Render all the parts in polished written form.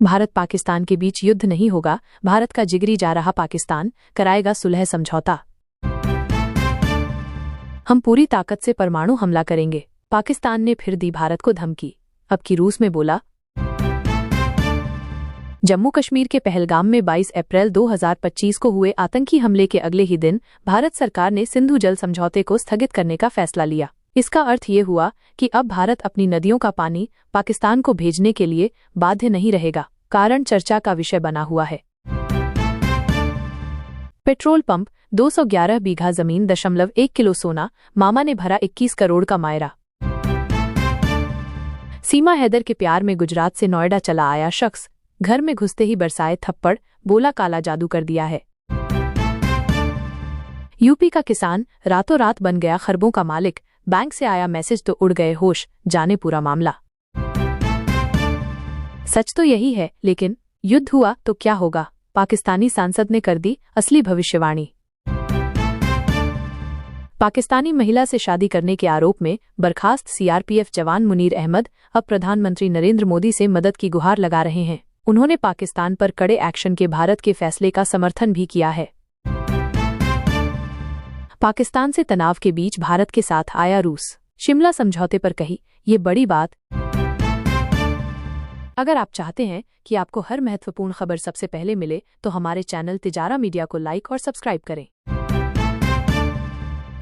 भारत पाकिस्तान के बीच युद्ध नहीं होगा, भारत का जिगरी जा रहा पाकिस्तान कराएगा सुलह समझौता। हम पूरी ताकत से परमाणु हमला करेंगे, पाकिस्तान ने फिर दी भारत को धमकी। अब की रूस में बोला। जम्मू कश्मीर के पहलगाम में 22 अप्रैल 2025 को हुए आतंकी हमले के अगले ही दिन भारत सरकार ने सिंधु जल समझौते को स्थगित करने का फैसला लिया। इसका अर्थ ये हुआ कि अब भारत अपनी नदियों का पानी पाकिस्तान को भेजने के लिए बाध्य नहीं रहेगा। कारण चर्चा का विषय बना हुआ है। पेट्रोल पंप, 211 बीघा जमीन, 1 किलो सोना, मामा ने भरा 21 करोड़ का मायरा। सीमा हैदर के प्यार में गुजरात से नोएडा चला आया शख्स, घर में घुसते ही बरसाए थप्पड़, बोला काला जादू कर दिया है। यूपी का किसान रातों रात बन गया खरबों का मालिक, बैंक से आया मैसेज तो उड़ गए होश, जाने पूरा मामला। सच तो यही है, लेकिन युद्ध हुआ तो क्या होगा? पाकिस्तानी सांसद ने कर दी असली भविष्यवाणी। पाकिस्तानी महिला से शादी करने के आरोप में बर्खास्त सीआरपीएफ जवान मुनीर अहमद अब प्रधानमंत्री नरेंद्र मोदी से मदद की गुहार लगा रहे हैं। उन्होंने पाकिस्तान पर कड़े एक्शन के भारत के फैसले का समर्थन भी किया है। पाकिस्तान से तनाव के बीच भारत के साथ आया रूस, शिमला समझौते पर कही ये बड़ी बात। अगर आप चाहते हैं कि आपको हर महत्वपूर्ण खबर सबसे पहले मिले तो हमारे चैनल तिजारा मीडिया को लाइक और सब्सक्राइब करें।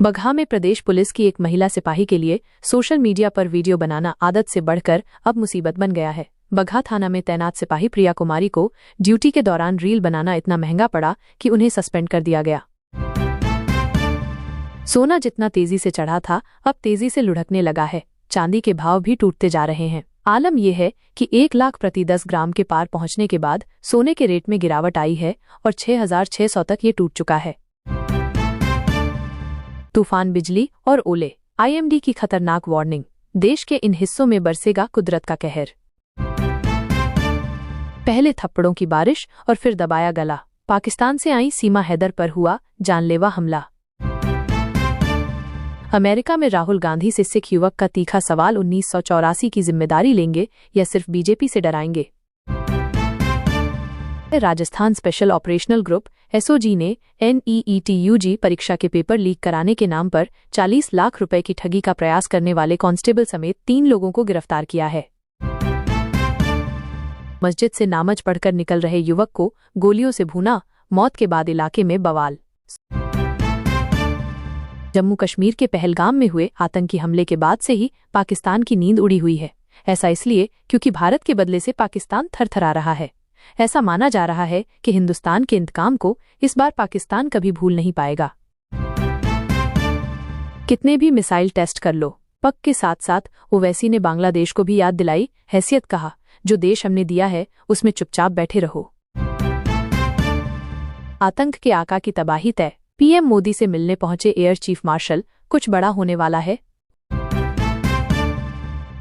बगहा में प्रदेश पुलिस की एक महिला सिपाही के लिए सोशल मीडिया पर वीडियो बनाना आदत से बढ़कर अब मुसीबत बन गया है। बगहा थाना में तैनात सिपाही प्रिया कुमारी को ड्यूटी के दौरान रील बनाना इतना महंगा पड़ा कि उन्हें सस्पेंड कर दिया गया। सोना जितना तेजी से चढ़ा था, अब तेजी से लुढ़कने लगा है। चांदी के भाव भी टूटते जा रहे हैं। आलम यह है कि 1 लाख प्रति 10 ग्राम के पार पहुंचने के बाद सोने के रेट में गिरावट आई है और 6,600 तक ये टूट चुका है। तूफान, बिजली और ओले, आईएमडी की खतरनाक वार्निंग। देश के इन हिस्सों में बरसेगा कुदरत का कहर। पहले थप्पड़ों की बारिश और फिर दबाया गला। पाकिस्तान से आई सीमा हैदर पर हुआ जानलेवा हमला। अमेरिका में राहुल गांधी से सिख युवक का तीखा सवाल, 1984 की जिम्मेदारी लेंगे या सिर्फ बीजेपी से डराएंगे? Rajasthan special operational group SOG ने NEET-UG परीक्षा के पेपर लीक कराने के नाम पर 40 लाख रुपए की ठगी का प्रयास करने वाले कांस्टेबल समेत 3 लोगों को गिरफ्तार किया है। मस्जिद से नामज पढ़कर निकल रहे युवक को गोलियों से भूना, मौत के बाद इलाके में बवाल। जम्मू कश्मीर के पहलगाम में हुए आतंकी हमले के बाद से ही पाकिस्तान की नींद उड़ी हुई है। ऐसा इसलिए क्योंकि भारत के बदले से पाकिस्तान थरथरा रहा है। ऐसा माना जा रहा है कि हिंदुस्तान के इंतकाम को इस बार पाकिस्तान कभी भूल नहीं पाएगा। कितने भी मिसाइल टेस्ट कर लो, पक के साथ साथ ओवैसी ने बांग्लादेश को भी याद दिलाई हैसियत, कहा जो देश हमने दिया है उसमें चुपचाप बैठे रहो। आतंक के आका की तबाही तय। पीएम मोदी से मिलने पहुंचे एयर चीफ मार्शल, कुछ बड़ा होने वाला है।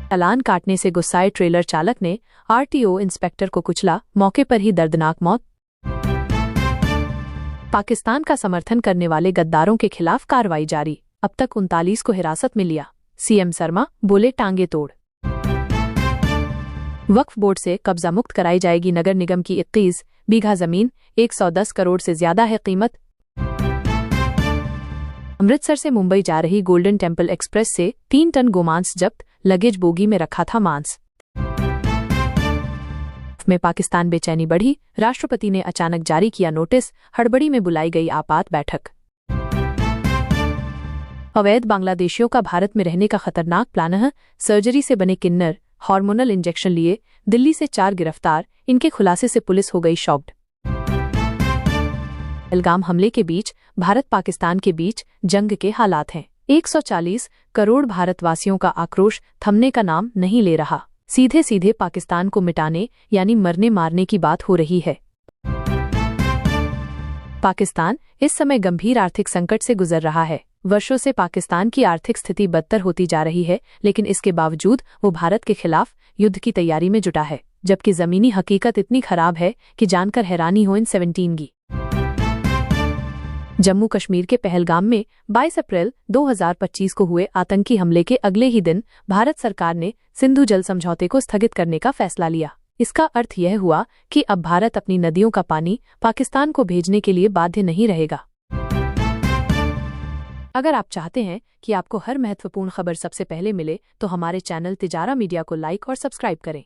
चालान काटने से गुस्साए ट्रेलर चालक ने आरटीओ इंस्पेक्टर को कुचला, मौके पर ही दर्दनाक मौत। पाकिस्तान का समर्थन करने वाले गद्दारों के खिलाफ कार्रवाई जारी, अब तक 39 को हिरासत में लिया। सीएम शर्मा बोले टांगे तोड़। वक्फ बोर्ड से कब्जा मुक्त कराई जाएगी नगर निगम की 21 बीघा जमीन, 110 करोड़ से ज्यादा है कीमत। अमृतसर से मुंबई जा रही गोल्डन टेम्पल एक्सप्रेस से 3 टन गोमांस जब्त, लगेज बोगी में रखा था मांस। में पाकिस्तान बेचैनी बढ़ी, राष्ट्रपति ने अचानक जारी किया नोटिस, हड़बड़ी में बुलाई गई आपात बैठक। अवैध बांग्लादेशियों का भारत में रहने का खतरनाक प्लान है। सर्जरी से बने किन्नर, हार्मोनल इंजेक्शन लिए, दिल्ली से 4 गिरफ्तार, इनके खुलासे से पुलिस हो गई शॉक्ड। पहलगाम हमले के बीच भारत पाकिस्तान के बीच जंग के हालात हैं। 140 करोड़ भारतवासियों का आक्रोश थमने का नाम नहीं ले रहा। सीधे सीधे पाकिस्तान को मिटाने यानी मरने मारने की बात हो रही है। पाकिस्तान इस समय गंभीर आर्थिक संकट से गुजर रहा है। वर्षों से पाकिस्तान की आर्थिक स्थिति बदतर होती जा रही है, लेकिन इसके बावजूद वो भारत के खिलाफ युद्ध की तैयारी में जुटा है, जबकि जमीनी हकीकत इतनी खराब है कि जानकर हैरानी हो इन 17 की। जम्मू कश्मीर के पहलगाम में 22 अप्रैल 2025 को हुए आतंकी हमले के अगले ही दिन भारत सरकार ने सिंधु जल समझौते को स्थगित करने का फैसला लिया। इसका अर्थ यह हुआ कि अब भारत अपनी नदियों का पानी पाकिस्तान को भेजने के लिए बाध्य नहीं रहेगा। अगर आप चाहते हैं कि आपको हर महत्वपूर्ण खबर सबसे पहले मिले तो हमारे चैनल तिजारा मीडिया को लाइक और सब्सक्राइब करें।